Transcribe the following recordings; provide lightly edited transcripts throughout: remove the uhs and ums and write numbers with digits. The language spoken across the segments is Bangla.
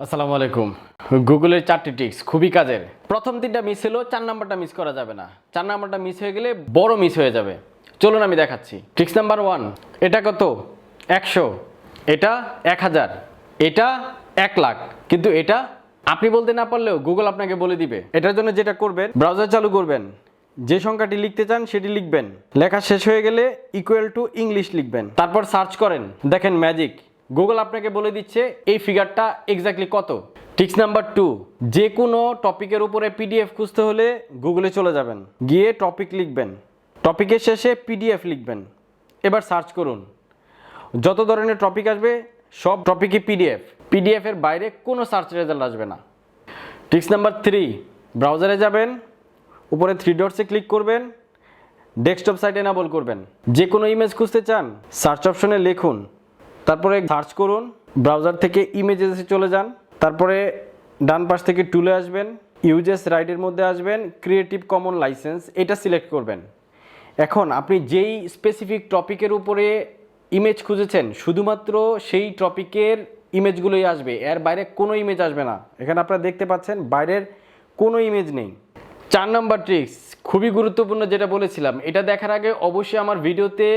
আসসালামু আলাইকুম। গুগলের 4টি ট্রিক্স খুবই কাজের। প্রথম 3টা মিস হলো, 4 নাম্বারটা মিস করা যাবে না। 4 নাম্বারটা মিস হয়ে গেলে বড় মিস হয়ে যাবে। চলুন আমি দেখাচ্ছি। ট্রিক্স নাম্বার 1, এটা কত? 100, এটা 1000, এটা 1 লাখ। কিন্তু এটা আপনি বলতে না পারলেও গুগল আপনাকে বলে দিবে। এটার জন্য যেটা করবেন, ব্রাউজার চালু করবেন, যে সংখ্যাটি লিখতে চান সেটি লিখবেন। লেখা শেষ হয়ে গেলে ইকুয়াল টু ইংলিশ লিখবেন। তারপর সার্চ করেন, দেখেন ম্যাজিক, গুগল আপনাকে বলে দিচ্ছে এই ফিগারটা এক্স্যাক্টলি কত। ট্রিক্স নাম্বার 2, যে কোনো টপিকের উপরে পিডিএফ খুঁজতে হলে গুগলে চলে যাবেন, গিয়ে টপিক লিখবেন, টপিকের শেষে পিডিএফ লিখবেন। এবার সার্চ করুন, যত ধরনের টপিক আসবে সব টপিকই পিডিএফ এর বাইরে কোনো সার্চ রেজাল্ট আসবে না। ট্রিক্স নাম্বার 3, ব্রাউজারে যাবেন, উপরে 3 ডটসে ক্লিক করবেন, ডেস্কটপ সাইট এনেবল করবেন। যে কোনো ইমেজ খুঁজতে চান সার্চ অপশনে লিখুন, তারপরে সার্চ করুন, ব্রাউজার থেকে ইমেজেসে চলে যান, তারপরে ডান পাশ থেকে টুলে আসবেন, ইউজেস রাইটের মধ্যে আসবেন, ক্রিয়েটিভ কমন লাইসেন্স এটা সিলেক্ট করবেন। এখন আপনি যেই স্পেসিফিক টপিকের উপরে ইমেজ খুঁজেছেন শুধুমাত্র সেই টপিকের ইমেজগুলোই আসবে, এর বাইরে কোনো ইমেজ আসবে না। এখানে আপনারা দেখতে পাচ্ছেন বাইরের কোনো ইমেজ নেই। 4 নাম্বার ট্রিক্স খুবই গুরুত্বপূর্ণ, যেটা বলেছিলাম, এটা দেখার আগে অবশ্যই আমার ভিডিওতে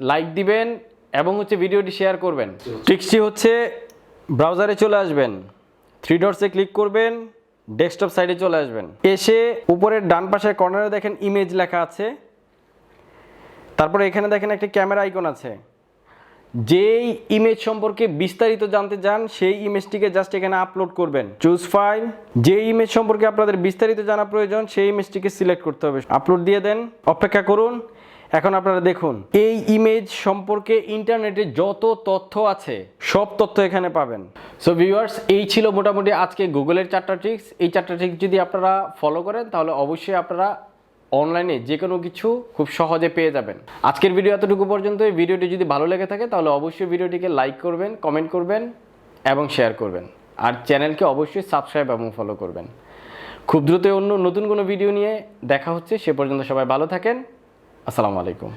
লাইক দিবেন এবং ভিডিওটি শেয়ার করবেন। ট্রিক্সটি হচ্ছে, ব্রাউজারে চলে আসবেন, 3 ডটসে ক্লিক করবেন, ডেস্কটপ সাইডে চলে আসবেন, এসে উপরের ডান পাশের কর্নারে দেখেন ইমেজ লেখা আছে, তারপরে এখানে দেখেন একটা ক্যামেরা আইকন আছে। যেই ইমেজ সম্পর্কে বিস্তারিত জানতে চান সেই ইমেজটিকে জাস্ট এখানে আপলোড করবেন, চুজ ফাইল। যে ইমেজ সম্পর্কে আপনাদের বিস্তারিত জানা প্রয়োজন সেই ইমেজটিকে সিলেক্ট করতে হবে, আপলোড দিয়ে দেন, অপেক্ষা করুন। এখন আপনারা দেখুন এই ইমেজ সম্পর্কে ইন্টারনেটে যত তথ্য আছে সব তথ্য এখানে পাবেন। সো ভিউয়ার্স, এই ছিল মোটামুটি আজকে গুগলের 4টা ট্রিক্স। এই 4টা ট্রিক্স যদি আপনারা ফলো করেন তাহলে অবশ্যই আপনারা অনলাইনে যে কোনো কিছু খুব সহজে পেয়ে যাবেন। আজকের ভিডিও এতটুকু পর্যন্ত। এই ভিডিওটি যদি ভালো লেগে থাকে তাহলে অবশ্যই ভিডিওটিকে লাইক করবেন, কমেন্ট করবেন এবং শেয়ার করবেন। আর চ্যানেলকে অবশ্যই সাবস্ক্রাইব এবং ফলো করবেন। খুব দ্রুত অন্য নতুন কোনো ভিডিও নিয়ে দেখা হচ্ছে। সে পর্যন্ত সবাই ভালো থাকেন। আসসালামু আলাইকুম।